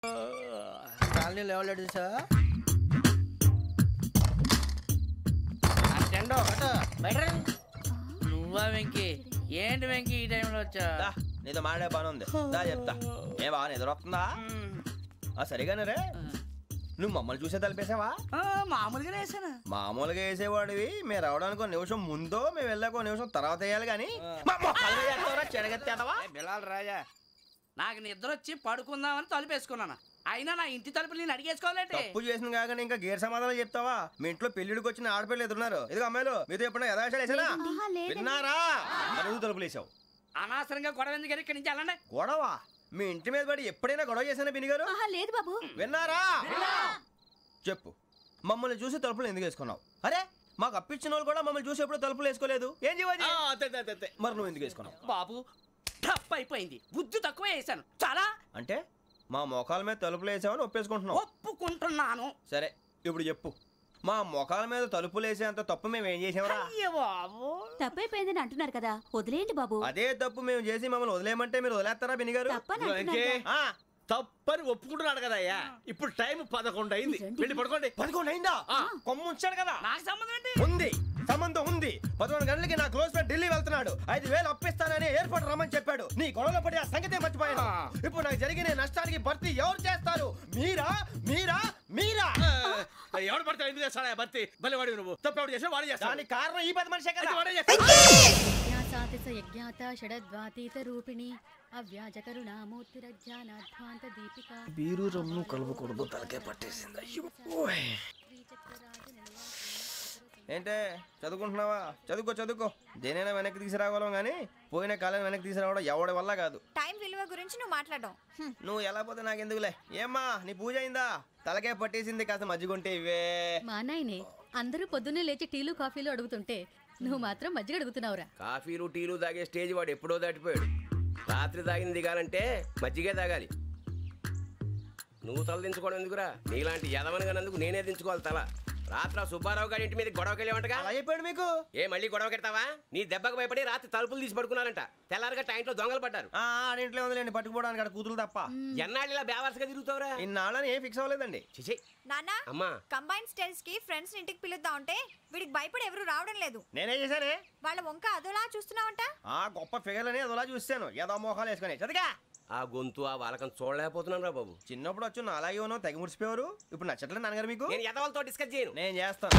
Colony లేవలేడు sir. నువ్వా వెంకీ? ఏంటి వెంకీ ఈ టైంలో వచ్చా? నీతో మాడే పని ఉంది, దా చెప్తా. ఏ బాగా నిద్రొస్తుందా? సరిగానే రే, నువ్వు మమ్మల్ని చూసే తలిపేసావా? మామూలుగానే వేసాను. మామూలుగా వేసేవాడివి. మేము రావడానికి ఒక నిమిషం ముందో మేము వెళ్ళాక ఒక నిమిషం తర్వాత వేయాలి కానీ బిలాల్ రాజా, నాకు నిద్ర వచ్చి పడుకుందామని తలుపేసుకున్నాను. అయినా నా ఇంటి తలుపులు నేను అడిగేసుకోవాలంటే తప్పు చేసిన కాక ఇంకా గేర్ సమాధానం చెప్తావా? మీ ఇంట్లో పెళ్లిడికి వచ్చిన ఆడపిల్లలు ఎదురున్నారు. ఇదిగో అమ్మాయిలు, మీతో ఎప్పుడైనా యథాశాలు వేసానా? విన్నారా? తలుపులు వేసావు. అనవసరంగా గొడవ ఎందుకు? ఇక్కడి నుంచి వెళ్ళండి. గొడవ? మీ ఇంటి మీద పడి ఎప్పుడైనా గొడవ చేశానా బిని గారు? లేదు బాబు. విన్నారా? చెప్పు, మమ్మల్ని చూసి తలుపులు ఎందుకు వేసుకున్నావు? అరే, మాకు అప్పించిన వాళ్ళు కూడా మమ్మల్ని చూసి ఎప్పుడు తలుపులు వేసుకోలేదు. ఏం చేయాలి? మరి నువ్వు ఎందుకు వేసుకున్నావు? బాబు టప్ అయిపోయింది, బుద్ధి తక్కువ వేసాను చాలా. అంటే మా మోకాల మీద తలుపులు వేసామని ఒప్పేసుకుంటున్నావు? ఒప్పుకుంటున్నాను. సరే, ఇప్పుడు చెప్పు, మా మొఖాల మీద తలుపులు వేసేంత తప్పు మేము ఏం చేసామరా? తప్పైపోయిందని అంటున్నారు కదా, వదిలేయండి బాబు. అదే తప్పు మేము చేసి మమ్మల్ని వదిలేయమంటే మీరు వదిలేస్తారా బిని గారు? తప్పని ఒప్పుకుంటున్నాడు కదా అయ్యా. ఇప్పుడు టైం 11 అయింది, వెళ్ళి పడుకోండి. 11 అయిందా? కొమ్ము ఉంచాడు కదా. నాకు సంబంధం ఏంటి? ఉంది, సంబంధం ఉంది. 11 గంటలకి నా క్లోజ్ ఫ్రెండ్ ఢిల్లీ వెళ్తున్నాడు. 5,000 అప్పిస్తానని ఎయిర్పోర్ట్ రమ్మని చెప్పాడు. నీ గొడవలో పడి ఆ సంగతే మర్చిపోయాను. ఇప్పుడు నాకు జరిగిన నష్టానికి భర్తీ ఎవరు చేస్తారు? మీరా మీరా మీరా? ఎవడు పడితే ఎందుకు చేస్తాడా భర్తీ? భలే వాడి నువ్వు. తప్పు ఎవడు చేసా వాడు చేస్తా. దానికి కారణం ఈ 10 మనిషే కదా. వాడే చేస్తా. బీరు రమ్ము కలుపుకూడదు, తలకే పట్టేసింది. ఏంటే చదువుకుంటున్నావా? చదువుకో చదువుకో. దేనైనా వెనక్కి తీసుకురావాలం కానీ పోయిన కాలం వెనక్కి తీసుకురావడం ఎవడి వల్ల కాదు. టైం విలువ గురించి నువ్వు మాట్లాడడం. నువ్వు ఎలా పోతే నాకు ఎందుకులే. ఏమ్మా, నీ పూజ అయిందా? తలకే పట్టేసింది, కాస్త మజ్జిగుంటే ఇవే. మా నాయనే అందరూ పొద్దున్నే లేచి టీలు కాఫీలు అడుగుతుంటే నువ్వు మాత్రం మజ్జిగ అడుగుతున్నావురా. కాఫీలు టీలు తాగే స్టేజ్ వాడు ఎప్పుడో దాటిపోయాడు. రాత్రి తాగింది దిగాలంటే మజ్జిగే తాగాలి. నువ్వు తల దించుకోవడం ఎందుకురా? నీలాంటి యదవనగానందుకు నేనే దించుకోవాలి తల. రాత్రి సుబ్బారావు గారి ఇంటి మీద గొడవకి వెళ్ళేవంటగా. అలా చెప్పాడు మీకు? ఏ మళ్ళీ గొడవ కెడతావా? నీ దెబ్బకు భయపడి రాత్రి తలుపులు తీసి పడుకున్నారంట. తెల్లారగా టైంట్లో దొంగలు పడ్డారు. ఆడింట్లో ఉందిలేండి, పట్టుకుపోవడానికి అక్కడ కూతురు తప్ప. ఎన్నాళ్ళు ఇలా బేవర్స్గా తిరుగుతావురా? ఇన్నాళ్ళని ఏం ఫిక్స్ అవ్వలేదండి. చిచి నాన్న, అమ్మా, కంబైన్ స్టైల్స్ కి ఫ్రెండ్స్ ఇంటికి పిలుద్దాం అంటే వీడికి భయపడి ఎవరు రావడం లేదు. నేనే చేశానే. వాళ్ళ వంక అదోలా చూస్తున్నావంట. గొప్ప ఫిగర్ అని అదోలా చూస్తాను. ఏదో మోహాలు వేసుకొని చదిగా. ఆ గొంతు ఆ వాలకం చూడలేకపోతున్నాను రా బాబు. చిన్నప్పుడు వచ్చి నా అలాగే ఉన్నావు, తెగ ముడిచిపోయారు. ఇప్పుడు నచ్చట్లేదు నాన్నగారు మీకు? నేను యదవలతో డిస్కస్ చేయను. నేను చేస్తాను.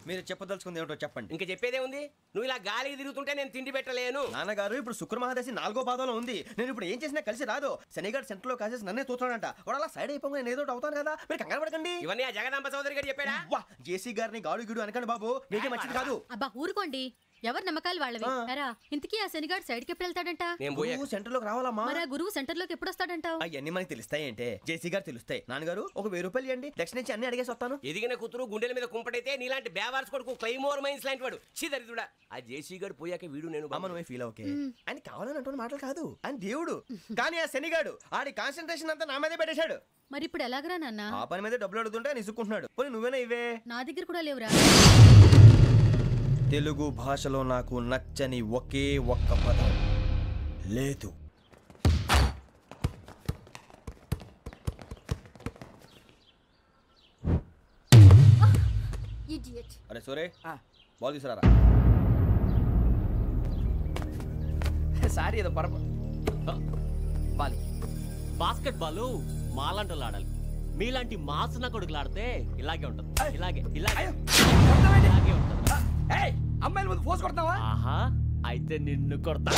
మీరు చెప్పదలుచుకుంది ఏమిటో చెప్పండి. ఇంకా చెప్పేదే ఉంది. నువ్వు ఇలా గాలికి తిరుగుతుంటే నేను తిండి పెట్టలేను. నాన్నగారు, ఇప్పుడు శుక్ర మహాదశి 4వ పాదంలో ఉంది. నేను ఇప్పుడు ఏం చేసినా కలిసి రాదు. శనిగారు సెంటర్ లో కాసేసి నన్నే చూస్తాడంట. వాడు అలా సైడ్ అయిపోయి నేను ఏదో అవుతాను కదా. మీరు కంగారు పడకండి. ఇవన్నీ ఆ జగదాంబ చౌదరి గారు చెప్పాడా? జేసీ గారిని గాడు గిడు అనకండి బాబు, మీకే మంచిది కాదు. అబ్బా ఊరుకోండి, ఎవరు నమ్మకాలు వాళ్ళవి. ఇంతకీ ఆ శనిగాడు సైడ్ కి ఎప్పుడు వెళ్తాడంట? సెంటర్ లోకి రావాలమ్మా. మరి ఆ గురువు సెంటర్ లోకి ఎప్పుడు వస్తాడంటావు? అవన్నీ మనకి తెలుస్తాయి అంటే జేసీ గారు తెలుస్తాయి. నాన్నగారు, ఒక 1000 రూపాయలు ఇవ్వండి, దక్షిణ నుంచి అన్ని అడిగేసి వస్తాను. ఎదిగిన కూతురు గుండెల మీద కుంపటైతే నీలాంటి బేవార్స్ కొడుకు క్లైమోర్ మైన్స్ లాంటి వాడు చీదరిదుడా. ఆ జేసీ గారు పోయాక వీడు నేను అమ్మ నువ్వే ఫీల్ ఓకే. ఆయన కావాలని అంటున్న మాటలు కాదు, ఆయన దేవుడు. కానీ ఆ శనిగాడు ఆడి కాన్సన్ట్రేషన్ అంతా నా మీదే పెట్టేశాడు. మరి ఇప్పుడు ఎలాగరా నాన్న? ఆ పని మీద డబ్బులు అడుగుతుంటే నిసుకుంటున్నాడు. పోనీ నువ్వేనా ఇవే? నా దగ్గర కూడా లేవురా. తెలుగు భాషలో నాకు నచ్చని ఒకే ఒక్క పదం లేదు. అరే సోరే, బాల్ తీసుకురారా. సారీ ఏదో పరప బాలి. బాస్కెట్ బాల్ మాలాంటి ఆడాలి. మీలాంటి మాసన కొడుకులు ఆడితే ఇలాగే ఉంటుంది. ఇలాగే ఇలాగే ఇలాగే ఉంటుంది. అమ్మాయిల ముందు ఫోర్స్ కొడతావా? ఆహా, అయితే నిన్ను కొడతా.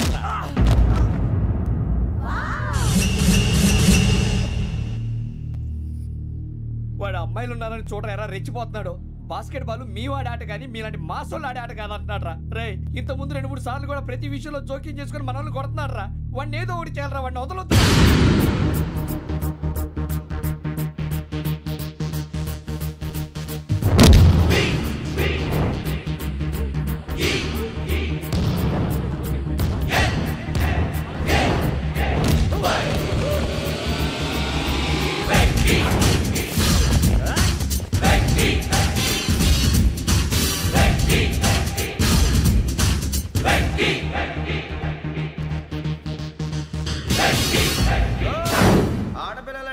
వాడు అమ్మాయిలు ఉన్నారని చూడరా ఎరా రెచ్చిపోతున్నాడు. బాస్కెట్ బాల్ మీ వాడి ఆట కానీ మీలాంటి మాసోళ్ళు ఆడే ఆట కాదు అంటున్నాడు రా. రే, ఇంత ముందు 2-3 సార్లు కూడా ప్రతి విషయంలో జోక్యం చేసుకుని మన వాళ్ళు కొడుతున్నాడు రా. వాడిని ఏదో ఒకటి చేయాలరా, వాడిని వదలొద్దు.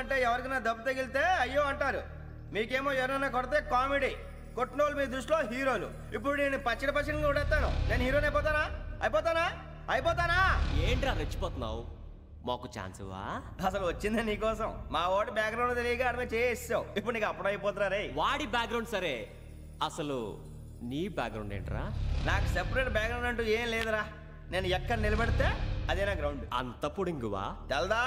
అంటే ఎవరికైనా దెబ్బ తగిలితే అయ్యో అంటారు, మీకేమో ఎవరైనా కొడితే కామెడీ. కొట్టిన వాళ్ళు మీ దృష్టిలో హీరోలు. ఇప్పుడు నేను పచ్చడిగా కొడేస్తాను, నేను హీరోని అయిపోతానా? ఏంట్రా రెచ్చిపోతున్నావు? మాకు ఛాన్స్ ఇవ్వా? అసలు వచ్చిందే నీకోసం. మా ఓటు బ్యాక్గ్రౌండ్ తెలియక ఆడమే చేసావు. ఇప్పుడు నీకు అప్పుడు అయిపోతున్నా రే. వాడి బ్యాక్గ్రౌండ్ సరే, అసలు నీ బ్యాక్గ్రౌండ్ ఏంట్రా? నాకు సెపరేట్ బ్యాక్గ్రౌండ్ అంటూ ఏం లేదురా. నేను ఎక్కడ నిలబడితే అదే నా గ్రౌండ్. అంత పుడింగువా? తెల్దా?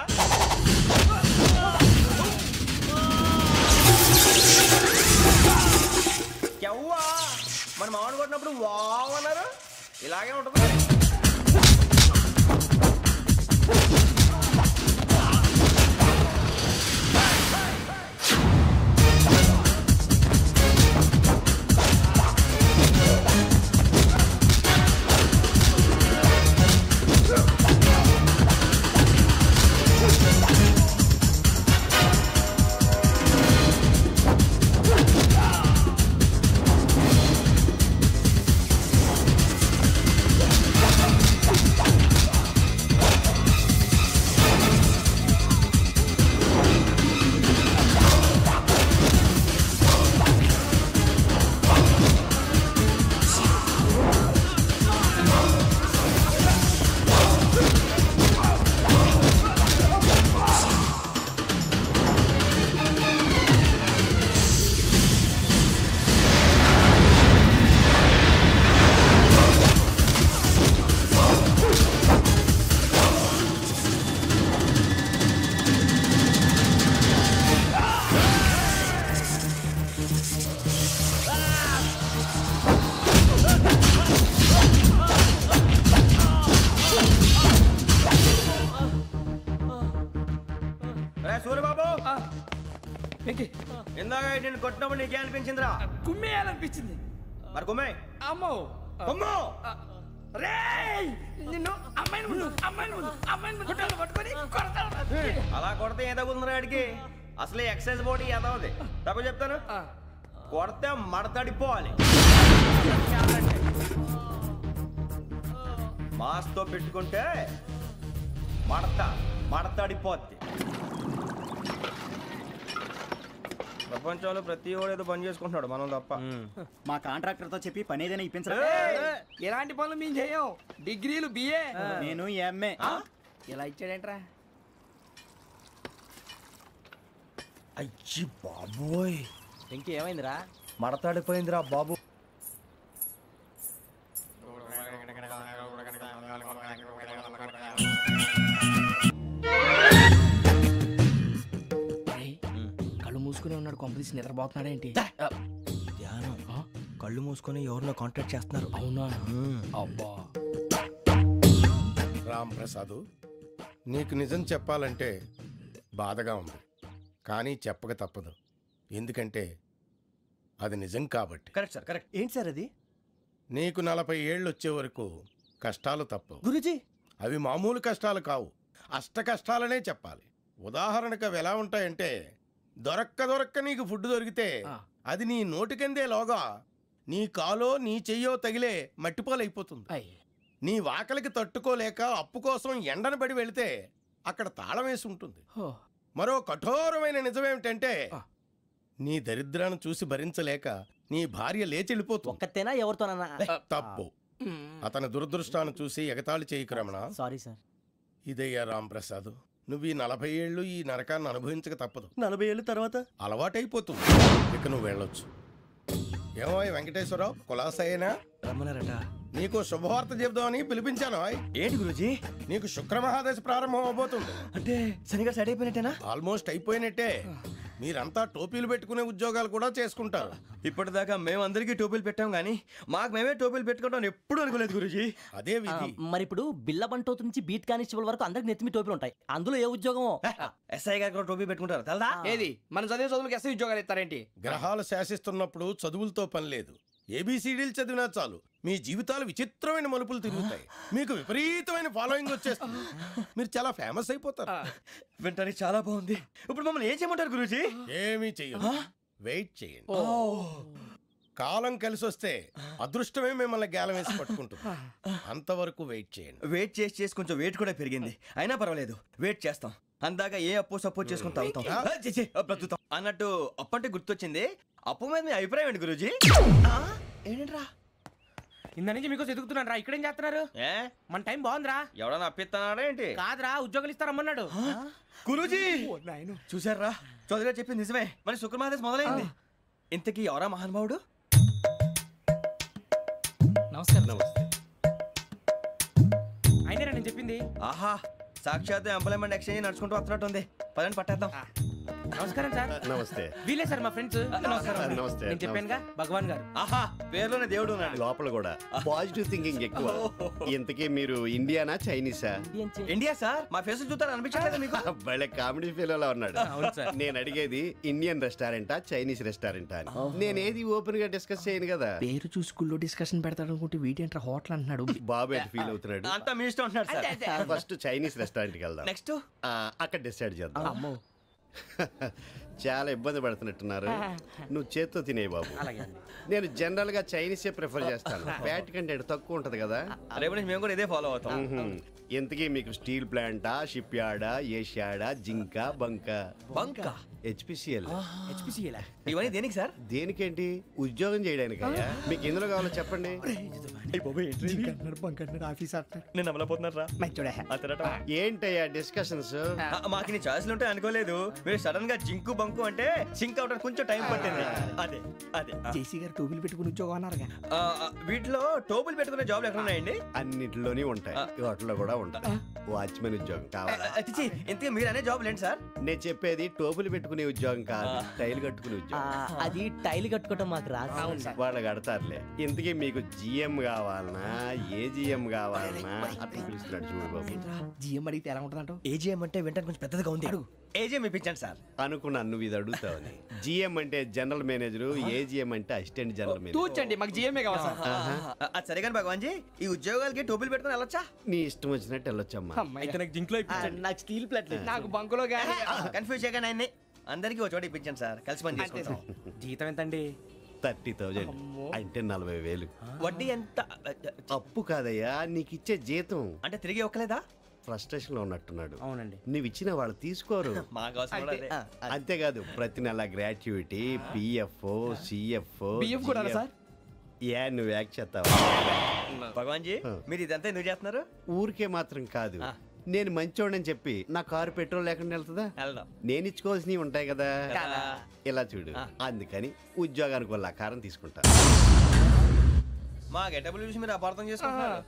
ఎవ్వా మన మామిడి కొట్టినప్పుడు వావ్ అన్నారు, ఇలాగే ఉంటుంది. ఇందాక నేను కొట్టినప్పుడు నీకే అనిపించిందిరా? కుమ్మేయాలనిపించింది. మరి కుమ్మే. అమ్మో కుమ్మో. రేయ్ నిన్ను అమ్మాయిని పట్టుకొని కొడతాను. అలా కొడితే ఏ తగులుందిరా ఆడికి? అసలే ఎక్సైజ్ బాడీ ఏదవుది. తక్కువ చెప్తాను, కొడితే మడతడిపోవాలి. మాస్తో పెట్టుకుంటే మడతడిపోద్ది. ప్రపంచంలో ప్రతి వాడు ఏదో పని చేసుకుంటున్నాడు, మనం తప్ప. మా కాంట్రాక్టర్ తో చెప్పి పని ఏదైనా ఇప్పించరా? ఎలాంటి పనులు మేము చేయం. డిగ్రీలు బిఏ, నేను ఎంఏ. ఇలా ఇచ్చాడేంట్రా? అయ్యి బాబోయ్, ఇంకేమైందిరా? మడతాడిపోయిందిరా బాబు. కళ్ళు మూసుకునే ఉన్నాడు, కొంపదీసి నిద్రపోతున్నాడేంటి? ధ్యానం. కళ్ళు మూసుకొని ఎవరినో కాంటాక్ట్ చేస్తున్నారు. అవునా? అబ్బా రామ్ ప్రసాద్, నీకు నిజం చెప్పాలంటే బాధగా ఉంది, కానీ చెప్పక తప్పదు. ఎందుకంటే అది నిజం కాబట్టి. Correct sir, correct. ఏంటి సార్ అది? నీకు 40 ఏళ్ళు వచ్చే వరకు కష్టాలు తప్పవు గురూజీ. అవి మామూలు కష్టాలు కావు, అష్ట కష్టాలనే చెప్పాలి. ఉదాహరణకు అవి ఎలా ఉంటాయంటే, దొరక్క నీకు ఫుడ్ దొరికితే అది నీ నోటికందే లోగా నీ కాలో నీ చెయ్యో తగిలే మట్టిపాలైపోతుంది. నీ వాకలికి తట్టుకోలేక అప్పు కోసం ఎండను పడి వెళితే అక్కడ తాళం వేసి ఉంటుంది. మరో కఠోరమైన నిజమేమిటంటే, నీ దరిద్రాన్ని చూసి భరించలేక నీ భార్య లేచి వెళ్ళిపోతుంది. ఒక్కతేనా ఎవరితోనన్నా? తప్పు. అతని దురదృష్టాన్ని చూసి ఎగతాళి చేయకు రమణ. Sorry sir. ఇదయ్యా రాంప్రసాద్, నువ్వు ఈ 40 ఏళ్ళు ఈ నరకాన్ని అనుభవించక తప్పదు. 40 ఏళ్ళ తర్వాత అలవాటైపోతుంది. ఇక నువ్వు వెళ్ళొచ్చు. ఏమో వెంకటేశ్వరరావు, కులాసైనా రమ్మన్నారట. నీకు శుభవార్త చెబుదామని పిలిపించాను. ఏంటి గురూజీ? నీకు శుక్రమహాదశ ప్రారంభం అవబోతుంది. అంటే శనిగా సెట్ అయిపోయినట్టేనా? ఆల్మోస్ట్ అయిపోయినట్టే. మీరంతా టోపీలు పెట్టుకునే ఉద్యోగాలు కూడా చేసుకుంటారు. ఇప్పటిదాకా మేమందరికీ టోపీలు పెట్టాం గానీ మాకు మేమే టోపీలు పెట్టుకుంటాం ఎప్పుడు అనుకోలేదు గురూజీ. అదే విధి. మరి ఇప్పుడు బిల్ల బంటోతు నుంచి బీట్ కానిస్టేబుల్ వరకు అందరికి నెత్తిమి టోపీలు ఉంటాయి. అందులో ఏ ఉద్యోగమో? ఎస్ఐ గారు కూడా టోపీ పెట్టుకుంటారు తెలదా? ఏది మన చదివే చదువులకు ఎస్ఐ ఉద్యోగాలు ఇస్తారేంటి? గ్రహాలు శాసిస్తున్నప్పుడు చదువులతో పని లేదు. ఏబిసిడీలు చదివినా చాలు మీ జీవితాలు విచిత్రమైన మలుపులు తిరుగుతాయి. మీకు విపరీతమైన ఫాలోయింగ్ వచ్చేస్తుంది. మీరు చాలా ఫేమస్ అయిపోతారు. వింటానికి చాలా బాగుంది. ఇప్పుడు మమ్మల్ని ఏం చేయమంటారు గురూజీ? ఏమీ చెయ్యదు, వెయిట్ చేయండి. కాలం కలిసి వస్తే అదృష్టమే మిమ్మల్ని గేలం వేసి పట్టుకుంటుంది. అంతవరకు వెయిట్ చేయండి. వెయిట్ చేసి కొంచెం వెయిట్ కూడా పెరిగింది. అయినా పర్వాలేదు, వెయిట్ చేస్తాం. అందాక ఏ అప్పు సపోర్ట్ చేసుకుని తాగుతాం, బ్రతుకుతాం అన్నట్టు. అప్పు అంటే గుర్తొచ్చింది, అప్పు మీద మీ అభిప్రాయం ఏంటి గురూజీ? ఏంటరా ఇంత నుంచి మీకు ఎదుగుతున్నాను రా, ఇక్కడేం చేస్తున్నారు? మన టైం బాగుందిరా. ఎవడన్నా అప్పిస్తున్నాడా ఏంటి? కాదురా, ఉద్యోగాలు ఇస్తారమ్మన్నాడు గురూజీ. చూసారా, చౌదరిగా చెప్పింది నిజమే. మరి శుక్రమాదేశ్ మొదలైంది. ఇంతకీ ఎవరా మహానుభావుడు? నమస్కారం. అయినరా నేను చెప్పింది? ఆహా, సాక్షాత్ ఎంప్లాయ్మెంట్ ఎక్స్చేంజ్ నడుచుకుంటూ వస్తున్నట్టు ఉంది. పదండి పట్టేద్దాం. నమస్కారం సార్. నమస్తే. వీలే సార్ మా ఫ్రెండ్స్. నమస్కారం. నమస్తే. నేను చెప్పానుగా భగవాన్ గారు. ఆహా, పేర్లోనే దేవుడు ఉన్నాడు. లోపల కూడా పాజిటివ్ థింకింగ్ ఎక్కువ. ఇంతకీ మీరు ఇండియానా చైనీసా? India sir. మా ఫేస్ చూస్తారు అనిపించలేదు మీకు? భలే కామెడీ ఫీల్ అలా ఉన్నాడు. నేను అడిగేది ఇండియన్ రెస్టారెంటా చైనీస్ రెస్టారెంటా అని. నేనేది ఓపెన్ గా డిస్కస్ చేయను కదా. పేరు చూసి స్కూల్లో డిస్కషన్ పెడతాడు అనుకుంటే వీటేంట్రా హోటల్ అంటున్నాడు. బాబు ఎట్ ఫీల్ అవుతున్నాడు? అంతా మీ ఇష్టం అంటున్నాడు సార్. ఫస్ట్ చైనీస్ రెస్టారెంట్ కి వెళ్దాం. నెక్స్ట్ అక్కడ డిసైడ్ చేద్దాం. చాలా ఇబ్బంది పడుతున్నట్టున్నారు. నువ్వు చేత్తో తినే బాబు. నేను జనరల్ గా చైనీసే ప్రిఫర్ చేస్తాను. ఫ్యాట్ కంటెంట్ తక్కువ ఉంటది కదా. రేపు నుంచి మేము కూడా ఇదే ఫాలో అవుతాం. ఎంతకీ మీకు స్టీల్ ప్లాంటా, షిప్ యార్డా, ఏషియాడా, జింక, బంక, హెచ్పిసిఎల్. ఇవన్నీ దేనికి సార్? దేనికేంటి? ఉద్యోగం చేయడానికి. మీకు ఎందులో కావాలో చెప్పండి. నేను అమలపోతున్నారా? ఏంటయ్యా డిస్కషన్స్? మాకు నీ ఛాయిస్లు ఉంటాయి అనుకోలేదు. మీరు సడన్ గా జింకు బంకు అంటే సింక్ అవడానికి కొంచెం టైం పట్టింది. అదే అదే జేసీ గారు టోబుల్ పెట్టుకుని ఉద్యోగం అన్నారుగా. వీటిలో టోబుల్ పెట్టుకునే జాబ్లు ఎక్కడ ఉన్నాయండి? అన్నిటిలోనే ఉంటాయి, వాటిలో కూడా ఉంటాయి. వాచ్మెన్ ఉద్యోగం కావాలా? ఇంతకీ మీరు అనే జాబ్ ఏంటి సార్? నేను చెప్పేది టోపులు పెట్టుకునే ఉద్యోగం కాదు, టైల్ కట్టుకునే ఉద్యోగం. అది టైల్ కట్టుకోవటం మాకు రాదు. వాళ్ళు కడతారులే. ఇంతకీ మీకు జిఎం కావాలనా, ఏ జిఎం కావాలనా? అట్లా పిలుస్తున్నాడు చూడు బాబు. జిఎం అడిగితే ఎలా ఉంటుందంట? ఏజీఎం అంటే వింటానికి కొంచెం పెద్దదిగా ఉంది. ఏజీఎం ఇప్పించండి సార్. అనుకున్నాను నువ్వు ఇది అడుగుతావని. జిఎం అంటే జనరల్ మేనేజర్, ఏజిఎం అంటే అసిస్టెంట్ జనరల్ మేనేజర్. తూచండి, మాకు జిఎంఏ కావాలి సార్. అది సరే కానీ భగవాన్ జీ, ఈ ఉద్యోగాలకి టోపులు పెట్టుకుని వెళ్ళొచ్చా? నీ ఇష్టం వచ్చినట్టు వెళ్ళొచ్చమ్మా. నాకు జింక్లో నాకు స్టీల్ ప్లేట్ నాకు బంకులో గానీ. కన్ఫ్యూజ్ చేయగానే ఆయన్ని అందరికీ ఒక చోట ఇప్పించండి సార్, కలిసి పని చేసుకుంటాం. జీతం ఎంతండి? 30,000 అంటే 40,000. వడ్డీ ఎంత? అప్పు కాదయ్యా, నీకు ఇచ్చే జీతం. అంటే తిరిగి ఒక్కలేదా? ఫ్రస్ట్రేషన్ లో ఉన్నట్టున్నాడు. అవునండి. నువ్వు ఇచ్చిన వాళ్ళు తీసుకోరు. మాకు అవసరం కూడా అదే. అంతేకాదు ప్రతి నెల గ్రాట్యుటీ, పిఎఫ్, సిఎఫ్. బిఎఫ్ కూడా సార్? ఏ నువ్వు యాక్ట్ చేస్తావా? భగవాన్ జీ, మీరు ఇదంతా ఎందుకు చేస్తున్నారు? ఊరికే మాత్రం కాదు, నేను మంచోడని చెప్పి నా కారు పెట్రోల్ లేకుండా వెళ్తుందా? నేను ఇచ్చుకోవాల్సినవి ఉంటాయి కదా. ఇలా చూడు, అందుకని ఉద్యోగానికి వాళ్ళ ఆకారం తీసుకుంటా. మా గెటబుల్ చూసి మీరు అపార్థం చేసుకుంటున్నారు.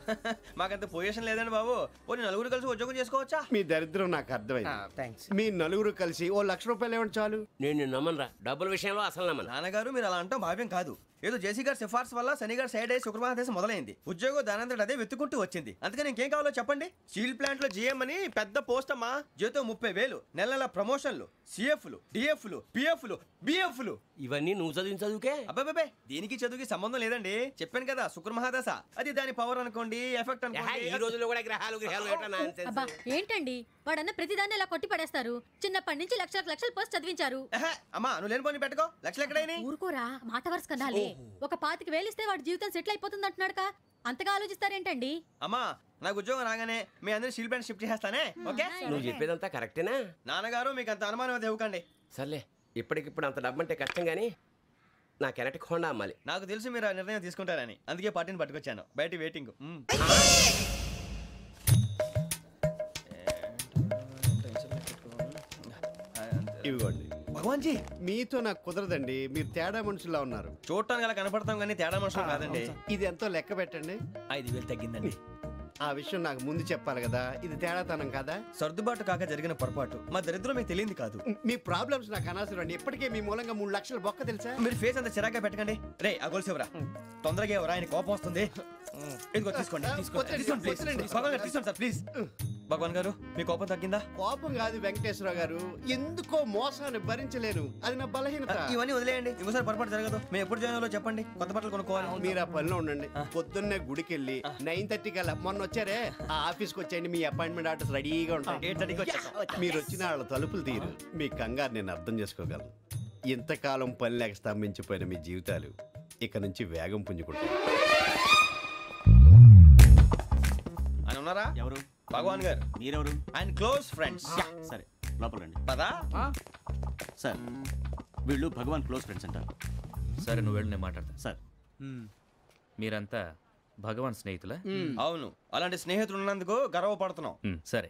మాకంత పొజిషన్ లేదండి బాబు. పోనీ నలుగురు కలిసి ఉద్యోగం చేసుకోవచ్చా? మీ దరిద్రం నాకు అర్థమైంది. మీ నలుగురు కలిసి ఓ ₹1,00,000 ఇవ్వండి చాలు. నేను నమ్మనరా, డబ్బుల విషయంలో అసలు నమ్మను. నాన్నగారు మీరు అలా అంటాం భావ్యం కాదు. ఏదో జేసీ గారి సిఫార్సు వల్ల శని గారు సైడ్ అయ్యి శుక్రవారం మొదలైంది. ఉద్యోగం దానంతటి అదే వెతుకుంటూ వచ్చింది. అందుకని ఇంకేం కావాలో చెప్పండి. స్టీల్ ప్లాంట్ లో జీఎం అని పెద్ద పోస్ట్ అమ్మా. జీతం 30,000, నెల నెల ప్రమోషన్లు, సిఎఫ్లు, డిఎఫ్లు, పిఎఫ్లు, బిఎఫ్లు. ఇవన్నీ నువ్వు చదివిన చదువుకే? అబ్బాబే, దీనికి చదువుకి సంబంధం లేదండి. చెప్పాను కదా, శుక్రమహాదశ. అది దాని పవర్ అనుకోండి, ఎఫెక్ట్ అనుకోండి. ఈ రోజుల్లో కూడా గ్రహాలు అబ్బా ఏంటండి, వాడన్న ప్రతిదాన్ని ఇలా కొట్టి పడేస్తారు. చిన్నప్పటి నుంచి లక్షలు పోస్ట్ చదివించారు. అమ్మా నువ్వు లేని పోనీ పెట్టుకో. లక్షలు ఎక్కడైనా ఊరుకోరా, మాట వరుస కదాలే. ఒక 25,000 ఇస్తే వాడి జీవితం సెటిల్ అయిపోతుంది అంటున్నాడుగా. అంతగా ఆలోచిస్తారేంటండి? అమ్మా నాకు ఉద్యోగం రాగానే మీ అందరి స్టీల్ ప్లాంట్ షిఫ్ట్ చేస్తానే. ఓకే, నువ్వు చెప్పేదంతా కరెక్టేనా? నాన్నగారు మీకు అంత అనుమానం అది ఇవ్వకండి. సర్లే, ఇప్పటికిప్పుడు అంత డబ్బు అంటే కష్టం గానీ నా కెనటిక్ హోండా అమ్మాలి. నాకు తెలుసు మీరు ఆ నిర్ణయం తీసుకుంటారని, అందుకే పార్టీని పట్టుకొచ్చాను. బయట వెయిటింగ్. ఇవ్వండి. భగవాన్ జీ, మీతో నాకు కుదరదండి. మీరు తేడా మనుషుల్లా ఉన్నారు. చూడటానికి అలా కనపడతాం కానీ తేడా మనుషులు కాదండి. ఇది ఎంతో లెక్క పెట్టండి. 5,000 తగ్గిందండి. ఆ విషయం నాకు ముందు చెప్పాలి కదా. ఇది తేడాతనం కదా. సర్దుబాటు కాక జరిగిన పొరపాటు. మా దరిద్రం మీకు తెలియదు కాదు. మీ ప్రాబ్లమ్స్ నాకు అనవసరం అండి. ఇప్పటికే మీ మూలంగా 3 లక్షలు బొక్క తెలుసా. మీరు ఫేస్ అంత చిరాగ్గా పెట్టకండి. రే ఆ గొలుసు ఎవరా? తొందరగా ఎవరా, ఆయన కోపం వస్తుంది. ఇదిగో తీసుకోండి. తీసుకోండి సార్ ప్లీజ్. భగవాన్ గారు మీ కోపం తగ్గిందా? కోపం కాదు వెంకటేశ్వర గారు, ఎందుకో మోసాన్ని భరించలేను. అది నా బలహీనత. ఇవన్నీ వదిలేయండి, ఇంకోసారి పొరపాటు జరగదు. మేము ఎప్పుడు జాయిన్ అవ్వాలో చెప్పండి, కొత్త బట్టలు కొనుక్కోవాలి. మీరు ఆ పనిలో ఉండండి. పొద్దున్నే గుడికి వెళ్ళి 9:30 కల్లా, మొన్న వచ్చారే ఆ ఆఫీస్కి వచ్చేయండి. మీ అపాయింట్మెంట్ ఆర్డర్స్ రెడీగా ఉంటాయి. 8:30కి వచ్చేస్తాం. మీరు వచ్చిన వాళ్ళ తలుపులు తీరు. మీ కంగారు నేను అర్థం చేసుకోగలను. ఇంతకాలం పని లేక స్తంభించిపోయిన మీ జీవితాలు ఇక నుంచి వేగం పుంజుకుంటాను. ఆయన ఉన్నారా? ఎవరు? భగవాన్ గారు. మీరెవరు? ఆయన క్లోజ్ ఫ్రెండ్స్. సరే లోపల రండి. పదా సార్ వీళ్ళు భగవాన్ క్లోజ్ ఫ్రెండ్స్ అంటారు. సరే నువ్వు వెళ్ళి నేను మాట్లాడతా. సార్ మీరంతా భగవాన్ స్నేహితులా? అవును, అలాంటి స్నేహితులు ఉన్నందుకు గర్వపడుతున్నాం. సరే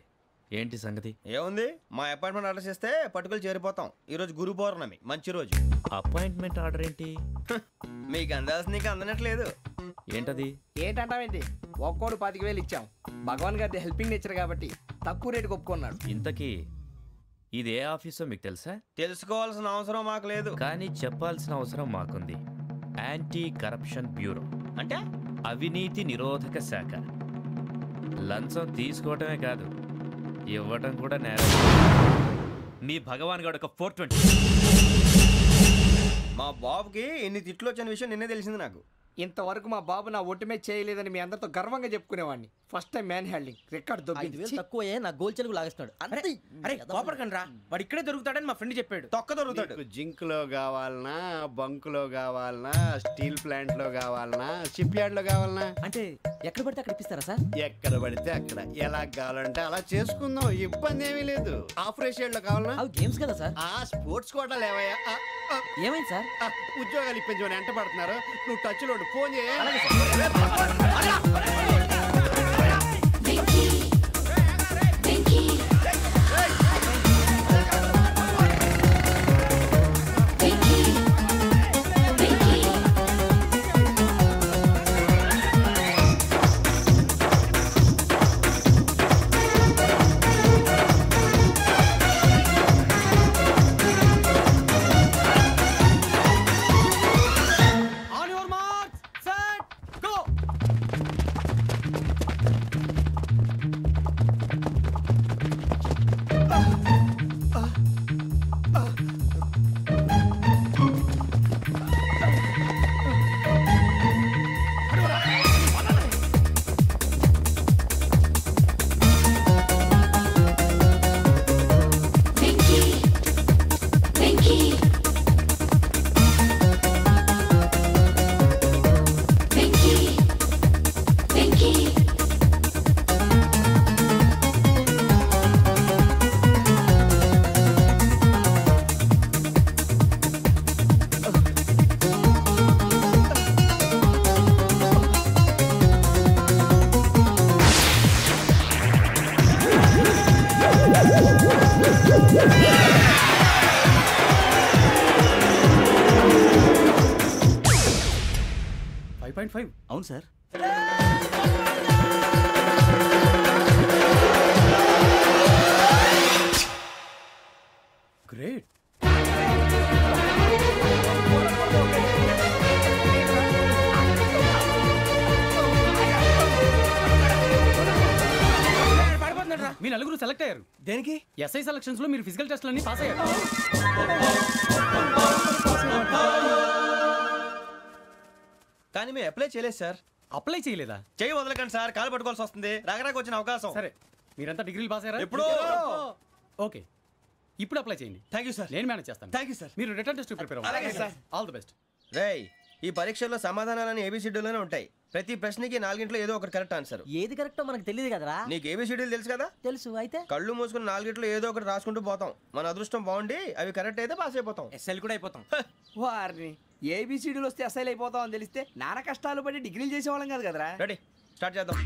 ఏంటి సంగతి? ఏముంది, మా అపాయింట్మెంట్ ఆర్డర్ చేస్తే పట్టుకులు చేరిపోతాం. ఈ రోజు గురు పౌర్ణమి, మంచి రోజు. అపాయింట్మెంట్ ఆర్డర్ ఏంటి? మీకు అందాల్సిన నీకు అందనట్లేదు. ఏంటది? ఏంటంటావేంటి? ఒక్కోడు 25,000 ఇచ్చాం. భగవాన్ గారి హెల్పింగ్ నేచర్ కాబట్టి తక్కువ రేటుకి ఒప్పుకున్నాడు. ఇంతకీ ఇది ఏ ఆఫీసో మీకు తెలుసా? తెలుసుకోవాల్సిన అవసరం మాకు లేదు, కానీ చెప్పాల్సిన అవసరం మాకుంది. యాంటీ కరప్షన్ బ్యూరో అంటే అవినీతి నిరోధక శాఖ. లంచం తీసుకోవటమే కాదు, ఇవ్వటం కూడా నేరం. మీ భగవాన్ గారు ఒక 420. మా బాబుకి ఎన్ని తిట్లు వచ్చిన విషయం నిన్నే తెలిసింది నాకు. ఇంతవరకు మా బాబు నా ఒట్టుమే చేయలేదని మీ అందరితో గర్వంగా చెప్పుకునేవాడిని. ఫస్ట్ టైం మ్యాన్ హ్యాండింగ్ రికార్డ్ దొబ్బింది. తక్కువే నా గోల్ చెలుగు లాగేస్తున్నాడు. అరే కోపడకండి రా, వాడు ఇక్కడే దొరుకుతాడని మా ఫ్రెండ్ చెప్పాడు. తొక్క దొరుకుతాడు. జింక్ లో కావాలనా, బంక్ లో కావాలనా, స్టీల్ ప్లాంట్ లో కావాలనా, షిప్ యార్డ్ లో కావాలనా? అంటే ఎక్కడ పడితే అక్కడ ఇప్పిస్తారా సార్? ఎక్కడ పడితే అక్కడ, ఎలా కావాలంటే అలా చేసుకుందాం, ఇబ్బంది ఏమీ లేదు. ఆపరేషన్ లో కావాలనా? అవి గేమ్స్ కదా సార్. ఆ స్పోర్ట్స్ కోటా లేవయ్యా. ఏమైంది సార్? ఉద్యోగాలు ఇప్పించమని ఎంట పడుతున్నారు. నువ్వు టచ్ లో ఫోన్ చేయ. అవును సార్. గ్రేట్. మీ నలుగురు సెలెక్ట్ అయ్యారు. దేనికి? ఎస్ఐ సెలక్షన్స్ లో మీరు ఫిజికల్ టెస్ట్ అన్ని పాస్ అయ్యారు. కానీ మేము అప్లై చేయలేదు సార్. అప్లై చేయలేదా? చేయి వదలకండి సార్, కాలు పట్టుకోవాల్సి వస్తుంది. రాగరాకు వచ్చిన అవకాశం. సరే, మీరంతా డిగ్రీలు పాస్ అయ్యారా? ఎప్పుడో. ఓకే, ఇప్పుడు అప్లై చేయండి. Thank you sir. నేను మేనేజ్ చేస్తాను. Thank you sir. మీరు రిటర్న్ టెస్ట్ ప్రిపేర్ అవ్వండి. అలాగే సార్. All the best. రేయ్, ఈ పరీక్షల్లో సమాధానాలని ఏబిసిడ్యూల్లోనే ఉంటాయి. ప్రతి ప్రశ్నకి 4 ఏదో ఒకటి కరెక్ట్ ఆన్సర్. ఏది కరెక్టో మనకు తెలియదు కదరా. నీకు ఏబిసిడ్యూల్ తెలుసు కదా? తెలుసు. అయితే కళ్ళు మూసుకుని 4 ఏదో ఒకటి రాసుకుంటూ పోతాం. మన అదృష్టం బాగుండి అవి కరెక్ట్ అయితే పాస్ అయిపోతాం. ఎస్ఎల్ కూడా అయిపోతాం. వారిని ఏబిసిడీలు వస్తే అసైల్ అయిపోతాం అని తెలిస్తే నాన్న కష్టాలు పడి డిగ్రీలు చేసేవాళ్ళం కాదు కదరా. రెడీ, స్టార్ట్ చేద్దాం.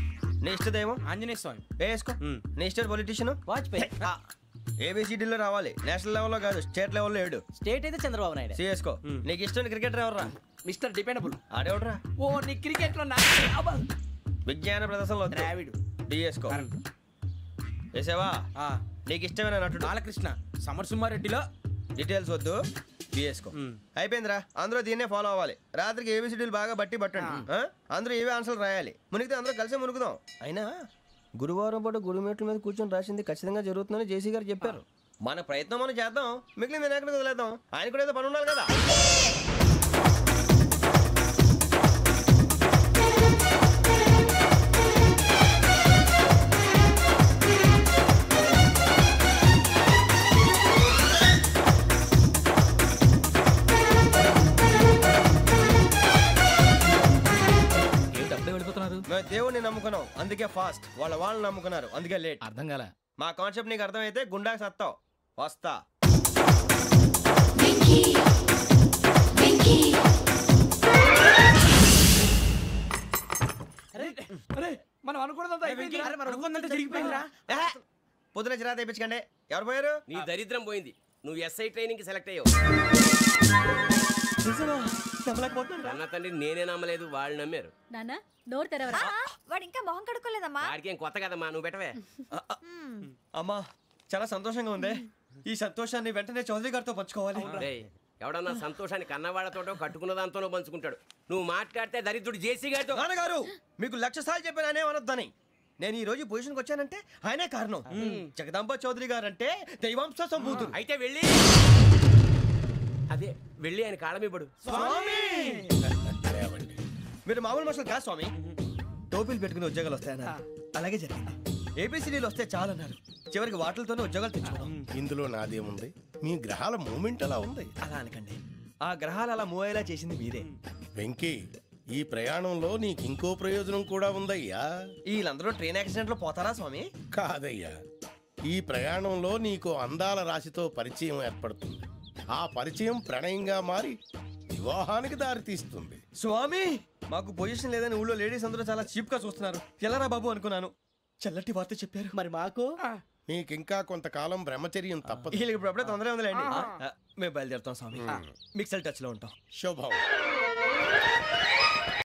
నీ ఇష్టదేమో ఆంజనేయ స్వామి. వేసుకో. నీ ఇష్ట పొలిటీషియన్ వాజ్పేయి. ఏబిసిడీలో రావాలి, నేషనల్ లెవెల్లో కాదు, స్టేట్ లెవెల్లో 7. స్టేట్ అయితే చంద్రబాబు నాయుడు. సిఎస్కో. నీకు ఇష్టం క్రికెటర్ ఎవర్రా? Mister dependable. ఆడేవడరా? ఓ నీ క్రికెట్ లో విజ్ఞాన ప్రదర్శనలో ద్రావిడు. డిఎస్కో. వేసావా? నీకు ఇష్టమైన నటుడు? బాలకృష్ణ. సమర్ సుమారెడ్డిలో డీటెయిల్స్ వద్దు, బిఎస్కో. అయిపోయిందిరా, అందరూ దీన్నే ఫాలో అవ్వాలి. రాత్రికి ఏబిసిడీలు బాగా బట్టి పట్టండి. అందరూ ఏవే ఆన్సర్లు రాయాలి. మునిగితే అందరూ కలిసి మునుగుదాం. అయినా గురువారం పాటు గురుమేట్ల మీద కూర్చొని రాసింది ఖచ్చితంగా జరుగుతుందని జేసీ గారు చెప్పారు. మన ప్రయత్నం మనం చేద్దాం, మిగిలింది ఎక్కడికి వదిలేద్దాం. ఆయన కూడా ఏదో పని ఉండాలి కదా. దేవుడిని నమ్ముకున్నాం అందుకే ఫాస్ట్, వాళ్ళని నమ్ముకున్నారు అందుకే లేట్. అర్థం కాలే. మా కాన్సెప్ట్ నీకు అర్థమైతే గుండాకి సత్తావు. వస్తా. మనం అనుకున్నదంతా జరిగిపోయిందిరా. పొద్దున చిరా తెప్పించకండి. ఎవరు పోయారు? నీ దరిద్రం పోయింది. నువ్వు ఎస్ఐ ట్రైనింగ్ కి సెలెక్ట్ అయ్యావు. అన్న తండ్రి నేనే నమ్మలేదు, వాళ్ళు నమ్మారు. నాన్న నోరు తెరవరా. వాడు ఇంకా మొహం కడుక్కోలేదమ్మా. వాడికి ఏం కొత్త కదమ్మా, నువ్వు పెట్టవే. అమ్మా చాలా సంతోషంగా ఉంది. ఈ సంతోషాన్ని వెంటనే చౌదరి గారితో పంచుకోవాలి. ఎవడన్నా సంతోషాన్ని కన్నవాళ్లతోటో కట్టుకున్న దాంతోనో పంచుకుంటాడు. నువ్వు మాట్లాడితే దరిద్రుడు జేసీ గారితో. నాన్నగారు మీకు 1,00,000 సార్లు చెప్పాను అనే అనొద్దని. నేను ఈ రోజు పొజిషన్కి వచ్చానంటే ఆయనే కారణం. జగదాంబ చౌదరి గారు అంటే దైవాంశ సంభూతుడు. అయితే వెళ్ళి అదే వెళ్ళి ఆయన కాళ్ళమివ్వడు. మీరు మామూలు మనుషులు కాదు స్వామి. టోపీలు పెట్టుకుని ఉద్యోగాలు వస్తాయన్నారు, అలాగే జరిగింది. ఏపీసీడీలు వస్తే చాలన్నారు, చివరికి వాటిలతోనే ఉద్యోగాలు తెచ్చుకున్నాం. ఇందులో నాదేముంది, మీ గ్రహాల మూమెంట్ అలా ఉంది. అలా అనకండి, ఆ గ్రహాలు అలా మూవ్ అయ్యేలా చేసింది మీరే. వెంకీ, ఈ ప్రయాణంలో నీకు ఇంకో ప్రయోజనం కూడా ఉందయ్యా. వీళ్ళందరూ ట్రైన్ యాక్సిడెంట్ లో పోతారా స్వామి? కాదయ్యా, ఈ ప్రయాణంలో నీకు అందాల రాశితో పరిచయం ఏర్పడుతుంది. ఆ పరిచయం ప్రణయంగా మారి వివాహానికి దారితీస్తుంది. స్వామి మాకు పొజిషన్ లేదని ఊళ్ళో లేడీస్ అందరూ చాలా చీప్ గా చూస్తున్నారు. ఎలారా బాబు అనుకున్నాను, చల్లటి వార్త చెప్పారు. మరి మాకు నీకింకా కొంతకాలం బ్రహ్మచర్యం తప్పదు. వీళ్ళకి ఇప్పుడు అప్పుడే తొందరగా ఉందిలేండి. మేము బయలుదేరుతాం స్వామి. మిక్సెల్ టచ్ లో ఉంటాం. శుభం.